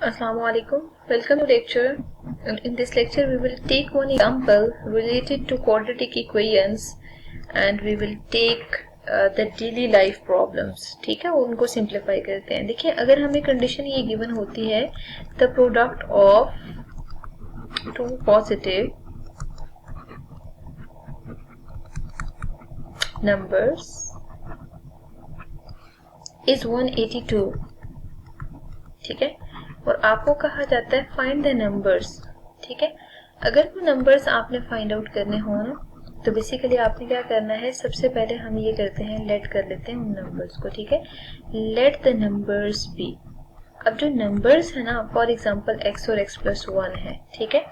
Assalamualaikum. Welcome to lecture. In this lecture, we will take one example related to quadratic equations, and we will take the daily life problems. ठीक है, उनको simplify करते हैं. देखिए, अगर हमें condition ये given होती है, the product of two positive numbers is 182. ठीक है, और आपको कहा जाता है फाइंड द नंबर्स. ठीक है, अगर वो नंबर्स आपने फाइंड आउट करने हो ना, तो बेसिकली आपने क्या करना है, सबसे पहले हम ये करते हैं, लेट कर लेते हैं उन नंबर्स को. ठीक है, लेट द नंबर्स बी. अब जो नंबर्स है ना, फॉर एग्जांपल x और x प्लस 1 है. ठीक है,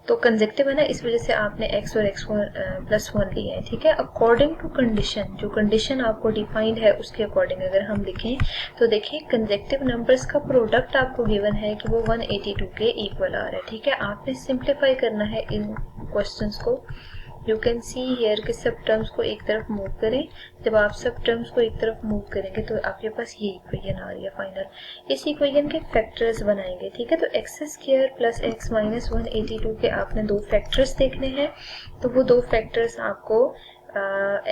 तो कंजेक्टिव है ना, इस वजह से आपने x और x प्लस 1 लिए हैं. ठीक है, अकॉर्डिंग टू कंडीशन, जो कंडीशन आपको डिफाइंड है उसके अकॉर्डिंग अगर हम लिखें तो देखिए कंजेक्टिव नंबर्स का प्रोडक्ट आपको गिवन है कि वो 182 के इक्वल आ रहा है. ठीक है, आपने सिंप्लीफाई करना है इन क्वेश्चंस को. यू कैन सी हियर कि सब टर्म्स को एक तरफ मूव करें. जब आप सब टर्म्स को एक तरफ मूव करेंगे तो आपके पास ये इक्वेशन आ रही है फाइनल. इस इक्वेशन के फैक्टर्स बनाएंगे. ठीक है, तो x square plus x minus 182 के आपने दो फैक्टर्स देखने हैं. तो वो दो फैक्टर्स आपको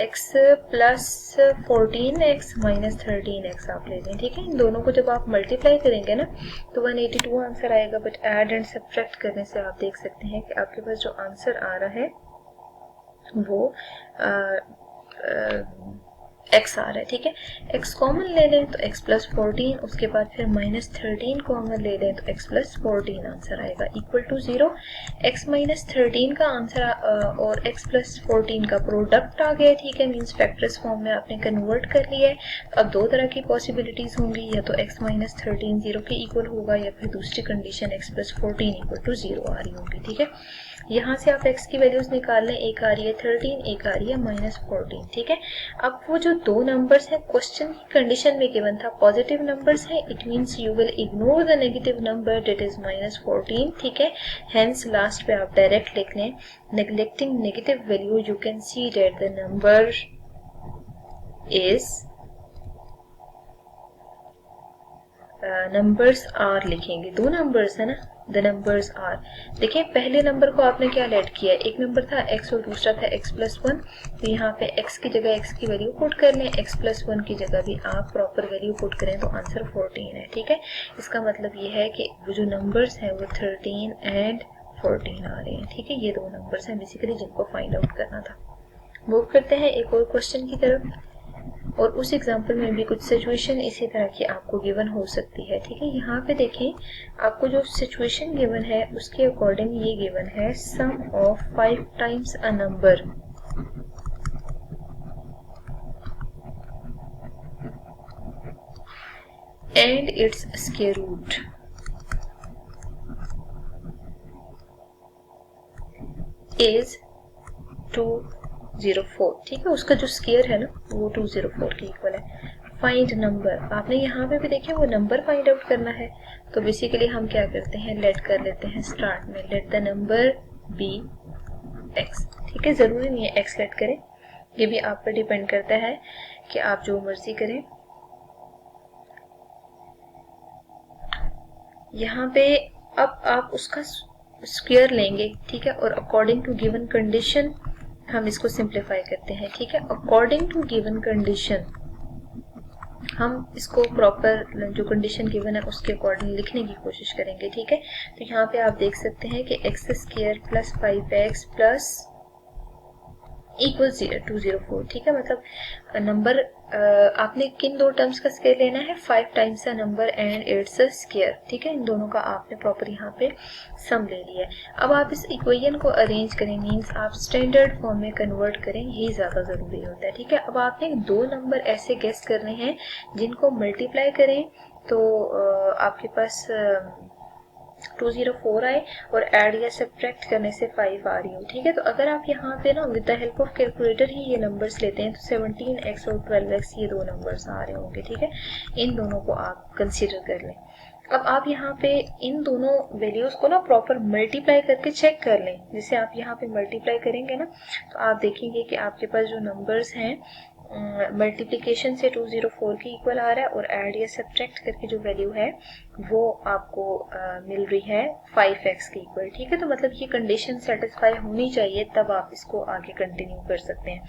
x plus 14x minus 13x आप ले लें. ठीक है, इन दोनों को जब आप मल्टीप्लाई करेंगे ना तो 182 आंसर आएगा. बट ऐड एंड सब्ट्रैक्ट करने से आप देख सकते हैं कि आपके पास जो आंसर आ रहा है वो x आ रहा है. ठीक है, x कॉमन ले लें तो x प्लस 14, उसके बाद फिर माइनस 13 कॉमन ले लें तो x प्लस 14 आंसर आएगा इक्वल टू 0. x माइनस 13 का आंसर और x प्लस 14 का प्रोडक्ट आ गया. ठीक है, मीन्स फैक्टर्स फॉर्म में आपने कन्वर्ट कर लिया है. अब दो तरह की पॉसिबिलिटीज होंगी, या तो x माइनस 13 0 के इक्वल होगा, या फिर दूसरी condition x plus 14 equal to 0 आ रही होगी. ठीक है, यहाँ से आप x की वैल्यूज निकाल लें. एक आ रही है 13, एक आ रही है माइनस 14. ठीक है, अब वो जो दो नंबर्स हैं क्वेश्चन की कंडीशन में गिवन था पॉजिटिव नंबर्स है. It means you will ignore the negative number that is minus 14. ठीक है, हेंस लास्ट पे आप डायरेक्ट लिख लें neglecting negative value you can see that the number is numbers are लिखेंगे. दो नंबर्स है ना, द नंबर्स आर. देखिए पहले नंबर को आपने क्या लेट किया, एक नंबर था x और दूसरा था x प्लस 1. तो यहाँ पे x की जगह x की वैल्यू पुट कर लें, x प्लस 1 की जगह भी आप प्रॉपर वैल्यू पुट करें तो आंसर 14 है. ठीक है, इसका मतलब ये है कि वो जो नंबर्स हैं वो 13 एंड 14 आ रहे हैं. ठीक है, ये दो नंबर्स हैं बेसिकली जिनको फाइंड आउट करना था. मूव करते हैं एक और क्वेश्चन की तरफ, और उस एग्जाम्पल में भी कुछ सिचुएशन इसी तरह की आपको गिवन हो सकती है. ठीक है, यहाँ पे देखें आपको जो सिचुएशन गिवन है उसके अकॉर्डिंग ये गिवन है sum of 5 times a number and its square root is 204. ठीक है, उसका जो स्क्वायर है ना वो 204 के इक्वल है. फाइंड नंबर, आपने यहाँ पे भी देखे वो नंबर फाइंड आउट करना है. तो बेसिकली हम क्या करते हैं, लेट कर लेते हैं स्टार्ट में, let the number be x. ठीक है, जरूरी नहीं है x लेट करें, ये भी आप पर डिपेंड करता है कि आप जो मर्जी करें. यहाँ पे अब आप उसका स्क्वायर लेंगे. ठीक है, और अकॉर्डिंग टू गिवन कंडीशन हम इसको सिंप्लीफाई करते हैं. ठीक है, अकॉर्डिंग टू गिवन कंडीशन हम इसको प्रॉपर जो कंडीशन गिवन है उसके अकॉर्डिंग लिखने की कोशिश करेंगे. ठीक है, तो यहाँ पे आप देख सकते हैं कि x square plus 5x plus equal 204. ठीक है, मतलब नंबर आपने किन दो टर्म्स का स्क्वायर लेना है, 5 times a number and its square. ठीक है, इन दोनों का आपने प्रॉपर यहाँ पे सम ले लिया है. अब आप इस इक्वेशन को अरेंज करें, मींस आप स्टैंडर्ड फॉर्म में कन्वर्ट करें, ये ज्यादा जरूरी होता है. ठीक है, अब आपने दो नंबर ऐसे गेस करने हैं जिनको मल्टीप्लाई करें तो आपके पास 204 आए, और ऐड या सब्ट्रैक्ट करने से 5 आ रही हो. ठीक है, तो अगर आप यहाँ पे ना with the help of calculator ही ये नंबर्स लेते हैं तो 17x और 12x ये दो नंबर्स आ रहे होंगे. ठीक है, इन दोनों को आप कंसीडर कर लें. अब आप यहाँ पे इन दोनों वैल्यूज को ना प्रॉपर मल्टीप्लाई करके चेक कर लें. जैसे आप यहाँ पे मल्टीप्लाई करेंगे ना तो आप देखेंगे कि आपके पास जो नंबर्स हैं मल्टीप्लिकेशन से 204 के इक्वल आ रहा है और ऐड या सब्ट्रैक्ट करके जो वैल्यू है वो आपको मिल रही है 5x के इक्वल। ठीक है, तो मतलब ये कंडीशन सेटिस्फाई होनी चाहिए, तब आप इसको आगे कंटिन्यू कर सकते हैं।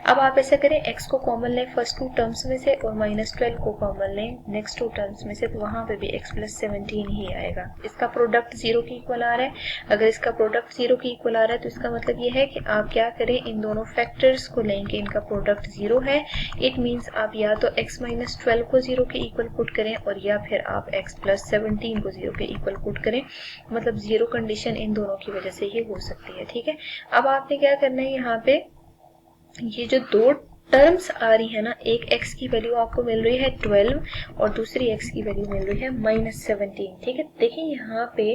अब आप ऐसा करें, x को कॉमन लें फर्स्ट टू टर्म्स में से और -12 को कॉमन लें नेक्स्ट टू टर्म्स में से, तो वहां पे भी x + 17 ही आएगा। इसका प्रोडक्ट 0 के इक्वल आ रहा है। अगर इसका प्रोडक्ट 0 के इक्वल आ रहा है तो इसका मतलब ये है कि आप क्या करें, इन दोनों फैक्टर्स को लेंगे, इनका प्रोडक्ट 0 है। इट मीन्स आप या तो x - 12 को 0 के इक्वल पुट करें और या फिर आप x + 17 को 0 के इक्वल पुट करें। मतलब 0 कंडीशन इन दोनों की वजह से ही हो सकती है। ठीक है, अब आपने क्या करना है, यहाँ पे ये जो दो टर्म्स आ रही है ना, एक x की वैल्यू आपको मिल रही है 12 और दूसरी x की वैल्यू मिल रही है -17। ठीक है, देखिए यहाँ पे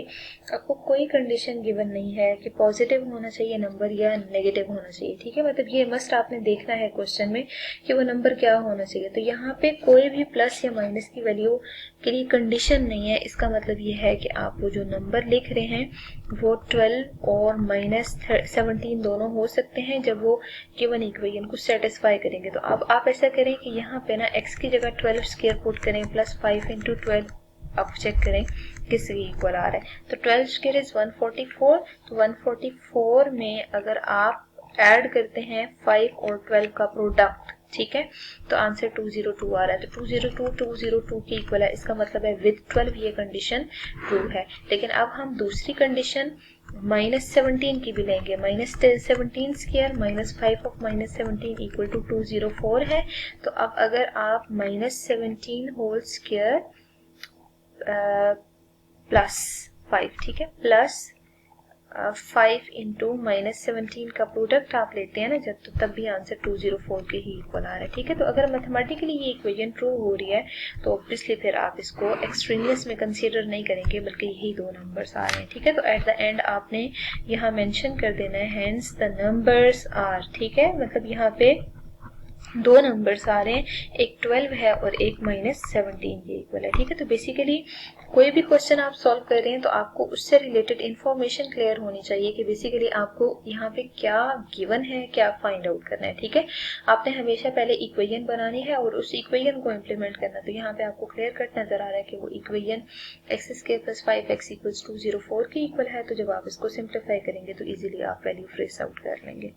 आपको कोई कंडीशन गिवन नहीं है कि पॉजिटिव होना चाहिए नंबर या नेगेटिव होना चाहिए। ठीक है, मतलब ये मस्ट आपने देखना है क्वेश्चन में कि वो नंबर क्या होना चाहिए। तो यहाँ पे कोई भी प्लस या माइनस की वैल्यू के लिए कंडीशन नहीं है। इसका मतलब ये है कि आप वो जो नंबर लिख रहे हैं वो 12 और -17 दोनों हो सकते हैं जब वो गिवन इक्वेशन को सेटिस्फाई करेंगे। तो अब आप ऐसा करें कि यहाँ पे ना x की जगह 12 स्क्वायर पुट करें प्लस 5 × 12। आप चेक करें किस इक्वल आ रहा है। तो 12 स्क्वायर इज 144। तो 144 में अगर आप ऐड करते हैं 5 और 12 का प्रोडक्ट, ठीक है, तो आंसर 202 आ रहा है। तो 202 के इक्वल है, इसका मतलब है विद 12 ये कंडीशन ट्रू है। लेकिन अब हम दूसरी कंडीशन -17 की भी लेंगे। -17 स्क्वायर -5 ऑफ -17 इक्वल टू 204 है। तो अब अगर आप -17 होल स्क्वायर +5, ठीक है, प्लस 5 × -17 का प्रोडक्ट आप लेते हैं ना जब, तो तब भी आंसर 204 के ही इक्वल आ रहा है। ठीक है, तो अगर मैथमेटिकली ये इक्वेशन ट्रू हो रही है तो ऑब्वियसली फिर आप इसको एक्सट्रीनियस में कंसीडर नहीं करेंगे, बल्कि यही दो नंबर्स आ रहे हैं। ठीक है, तो एट द एंड आपने यहाँ मेंशन कर देना है हेंस द नंबर्स आर। ठीक है, मतलब यहाँ पे दो नंबर्स आ रहे हैं, एक 12 है और एक -17 के इक्वल है। ठीक है, तो बेसिकली कोई भी क्वेश्चन आप सॉल्व कर रहे हैं तो आपको उससे रिलेटेड इंफॉर्मेशन क्लियर होनी चाहिए कि बेसिकली आपको यहाँ पे क्या गिवन है, क्या फाइंड आउट करना है। ठीक है, आपने हमेशा पहले इक्वेशन बनानी है और उस इक्वेशन को इम्प्लीमेंट करना। तो यहाँ पे आपको क्लियर कट नजर आ रहा है कि वो इक्वेशन x² + 5x = 204 के इक्वल है। तो जब आप इसको सिंप्लीफाई करेंगे तो इजीली आप वैल्यू ट्रेस आउट कर लेंगे।